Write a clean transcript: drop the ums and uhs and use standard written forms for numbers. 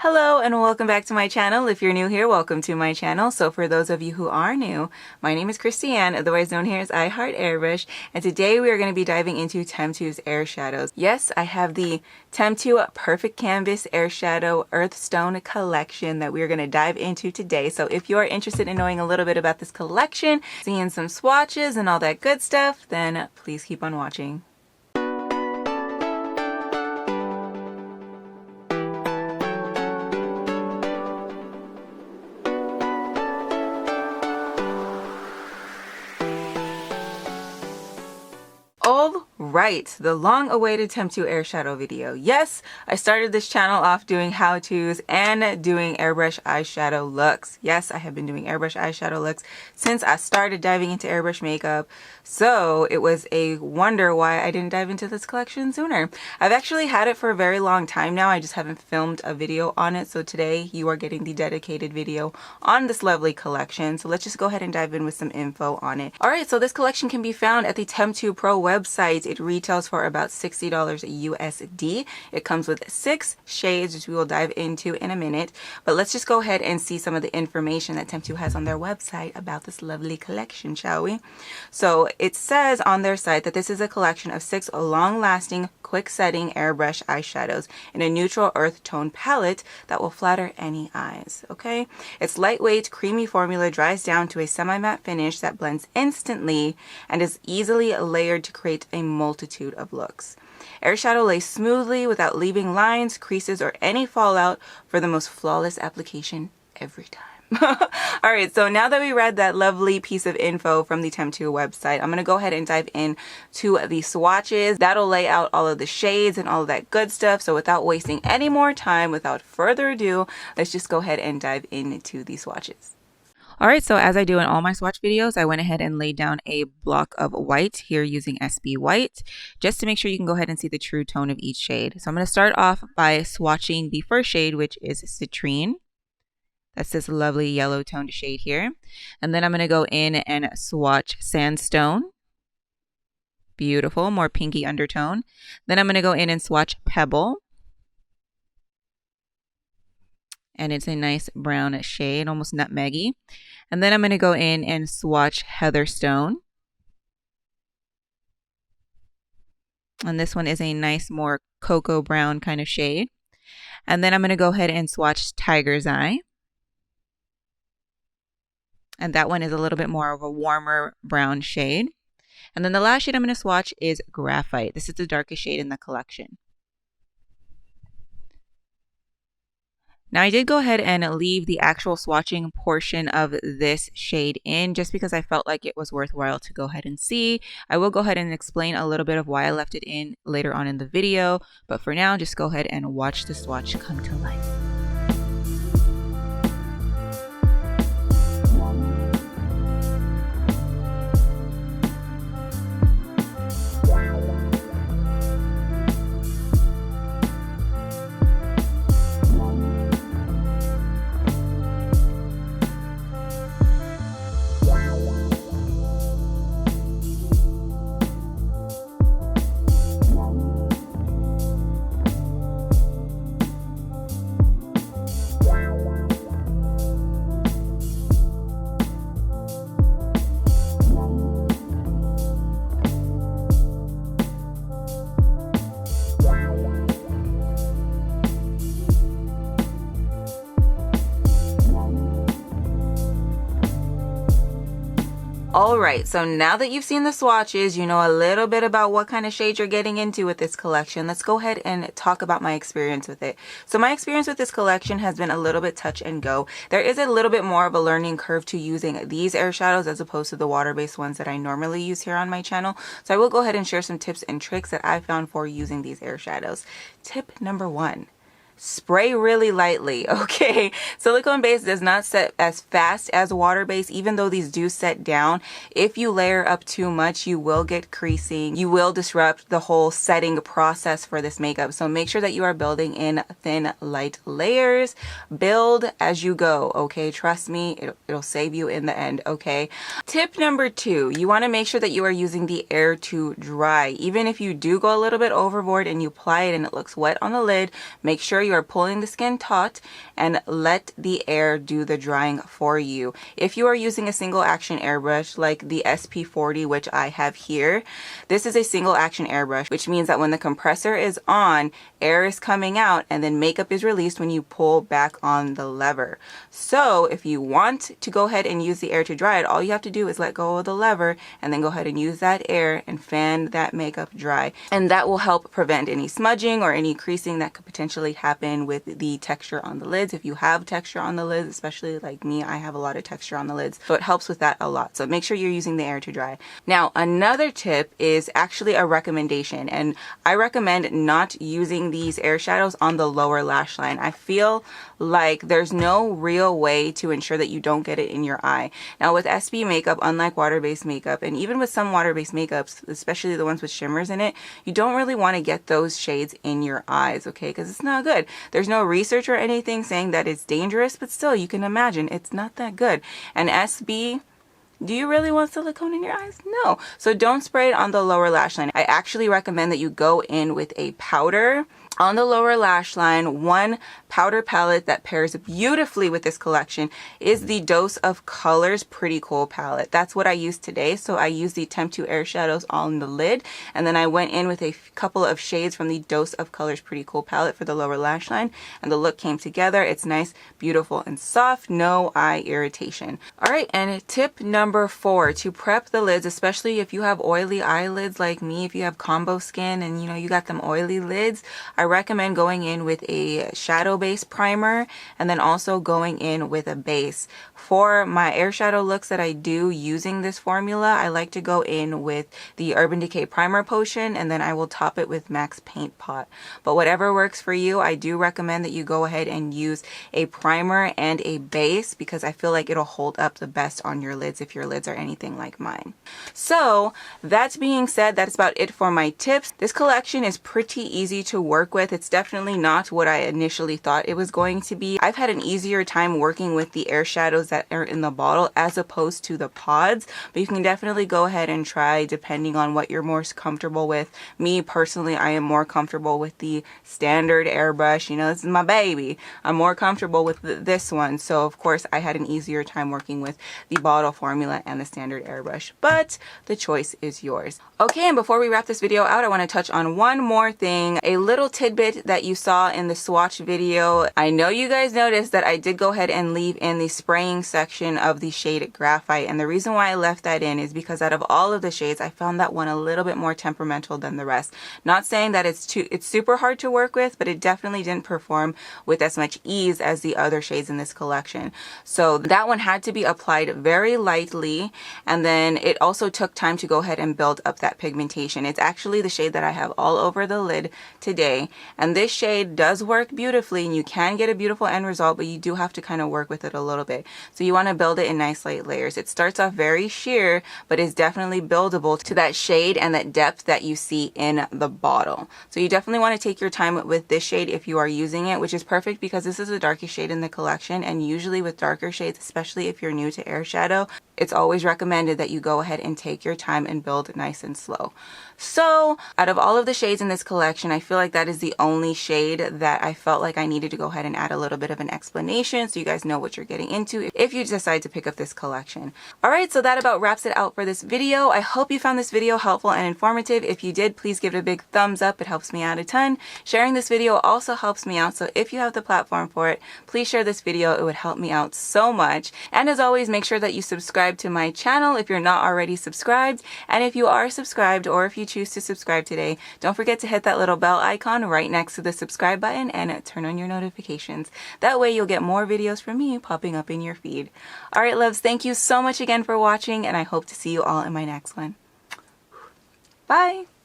Hello and welcome back to my channel. If you're new here, welcome to my channel. So for those of you who are new, my name is Christiane, otherwise known here as IHeartAirbrush, and today we are going to be diving into Temptu's Airshadows. Yes, I have the Temptu Perfect Canvas Airshadow Earthstone collection that we are going to dive into today. So if you are interested in knowing a little bit about this collection, seeing some swatches and all that good stuff, then please keep on watching. All right, the long-awaited Temptu Airshadow video. Yes, I started this channel off doing how-tos and doing airbrush eyeshadow looks. Yes, I have been doing airbrush eyeshadow looks since I started diving into airbrush makeup. So it was a wonder why I didn't dive into this collection sooner. I've actually had it for a very long time now. I just haven't filmed a video on it. So today you are getting the dedicated video on this lovely collection. So let's just go ahead and dive in with some info on it. All right, so this collection can be found at the Temptu Pro website. It retails for about $60 USD. It comes with 6 shades, which we will dive into in a minute. But let's just go ahead and see some of the information that Temptu has on their website about this lovely collection, shall we? So it says on their site that this is a collection of 6 long-lasting, quick-setting airbrush eyeshadows in a neutral earth tone palette that will flatter any eyes, okay? Its lightweight, creamy formula dries down to a semi-matte finish that blends instantly and is easily layered to create a multitude of looks. Airshadow lays smoothly without leaving lines, creases, or any fallout for the most flawless application every time. All right, so now that we read that lovely piece of info from the Temptu website, I'm going to go ahead and dive in to the swatches. That'll lay out all of the shades and all of that good stuff. So without wasting any more time, without further ado, let's just go ahead and dive into the swatches. All right, so as I do in all my swatch videos, I went ahead and laid down a block of white here using SB White, just to make sure you can go ahead and see the true tone of each shade. So I'm going to start off by swatching the first shade, which is Citrine. That's this lovely yellow toned shade here. And then I'm going to go in and swatch Sandstone. Beautiful, more pinky undertone. Then I'm going to go in and swatch Pebble. And it's a nice brown shade, almost nutmeggy. And then I'm going to go in and swatch Heatherstone. And this one is a nice, more cocoa brown kind of shade. And then I'm going to go ahead and swatch Tiger's Eye. And that one is a little bit more of a warmer brown shade. And then the last shade I'm going to swatch is Graphite. This is the darkest shade in the collection. Now I did go ahead and leave the actual swatching portion of this shade in just because I felt like it was worthwhile to go ahead and see. I will go ahead and explain a little bit of why I left it in later on in the video, but for now just go ahead and watch the swatch come to life. Alright, so now that you've seen the swatches, you know a little bit about what kind of shades you're getting into with this collection. Let's go ahead and talk about my experience with it. So my experience with this collection has been a little bit touch and go. There is a little bit more of a learning curve to using these airshadows as opposed to the water-based ones that I normally use here on my channel. So I will go ahead and share some tips and tricks that I found for using these airshadows. Tip number 1. Spray really lightly, okay? Silicone base does not set as fast as water base, even though these do set down. If you layer up too much, you will get creasing. You will disrupt the whole setting process for this makeup. So make sure that you are building in thin, light layers. Build as you go, okay? Trust me, it'll save you in the end, okay? Tip number 2, you want to make sure that you are using the air to dry. Even if you do go a little bit overboard and you apply it and it looks wet on the lid, make sure you are pulling the skin taut and let the air do the drying for you. If you are using a single action airbrush like the SP40, which I have here, this is a single action airbrush, which means that when the compressor is on, air is coming out and then makeup is released when you pull back on the lever. So if you want to go ahead and use the air to dry it, all you have to do is let go of the lever and then go ahead and use that air and fan that makeup dry. And that will help prevent any smudging or any creasing that could potentially happen with the texture on the lids. If you have texture on the lids, especially like me, I have a lot of texture on the lids, so it helps with that a lot. So make sure you're using the air to dry. Now, another tip is actually a recommendation, and I recommend not using these air shadows on the lower lash line. I feel like there's no real way to ensure that you don't get it in your eye. Now with SB makeup, unlike water-based makeup, and even with some water-based makeups, especially the ones with shimmers in it, you don't really want to get those shades in your eyes, okay? Because it's not good. There's no research or anything saying that it's dangerous, but still, you can imagine it's not that good. And SB, do you really want silicone in your eyes? No. So don't spray it on the lower lash line. I actually recommend that you go in with a powder on the lower lash line. One powder palette that pairs beautifully with this collection is the Dose of Colors Pretty Cool palette. That's what I used today. So I used the Temptu Airshadows on the lid, and then I went in with a couple of shades from the Dose of Colors Pretty Cool palette for the lower lash line, and the look came together. It's nice, beautiful, and soft. No eye irritation. All right, and tip number 4, to prep the lids, especially if you have oily eyelids like me, if you have combo skin and you got them oily lids, I recommend going in with a shadow base primer and then also going in with a base. For my eyeshadow looks that I do using this formula, I like to go in with the Urban Decay Primer Potion, and then I will top it with MAC's Paint Pot. But whatever works for you, I do recommend that you go ahead and use a primer and a base, because I feel like it'll hold up the best on your lids if your lids are anything like mine. So that being said, that's about it for my tips. This collection is pretty easy to work with. It's definitely not what I initially thought it was going to be. I've had an easier time working with the air shadows that are in the bottle as opposed to the pods, but you can definitely go ahead and try depending on what you're most comfortable with. Me personally, I am more comfortable with the standard airbrush. This is my baby. I'm more comfortable with this one, so of course I had an easier time working with the bottle formula and the standard airbrush, but the choice is yours. Okay, and before we wrap this video out, I want to touch on one more thing, a little tidbit that you saw in the swatch video. I know you guys noticed that I did go ahead and leave in the spraying section of the shade Graphite, and the reason why I left that in is because out of all of the shades, I found that one a little bit more temperamental than the rest. Not saying that it's super hard to work with, but it definitely didn't perform with as much ease as the other shades in this collection. So that one had to be applied very lightly, and then it also took time to go ahead and build up that pigmentation. It's actually the shade that I have all over the lid today, and this shade does work beautifully, and you can get a beautiful end result, but you do have to kind of work with it a little bit. So you want to build it in nice light layers. It starts off very sheer, but is definitely buildable to that shade and that depth that you see in the bottle. So you definitely want to take your time with this shade if you are using it, which is perfect because this is the darkest shade in the collection, and usually with darker shades, especially if you're new to eyeshadow, it's always recommended that you go ahead and take your time and build nice and slow. So out of all of the shades in this collection, I feel like that is the only shade that I felt like I needed to go ahead and add a little bit of an explanation so you guys know what you're getting into if you decide to pick up this collection. Alright, so that about wraps it out for this video. I hope you found this video helpful and informative. If you did, please give it a big thumbs up. It helps me out a ton. Sharing this video also helps me out, so if you have the platform for it, please share this video. It would help me out so much. And as always, make sure that you subscribe to my channel if you're not already subscribed. And if you are subscribed, or if you choose to subscribe today, don't forget to hit that little bell icon right next to the subscribe button and turn on your notifications. That way you'll get more videos from me popping up in your feed. Alright loves, thank you so much again for watching, and I hope to see you all in my next one. Bye!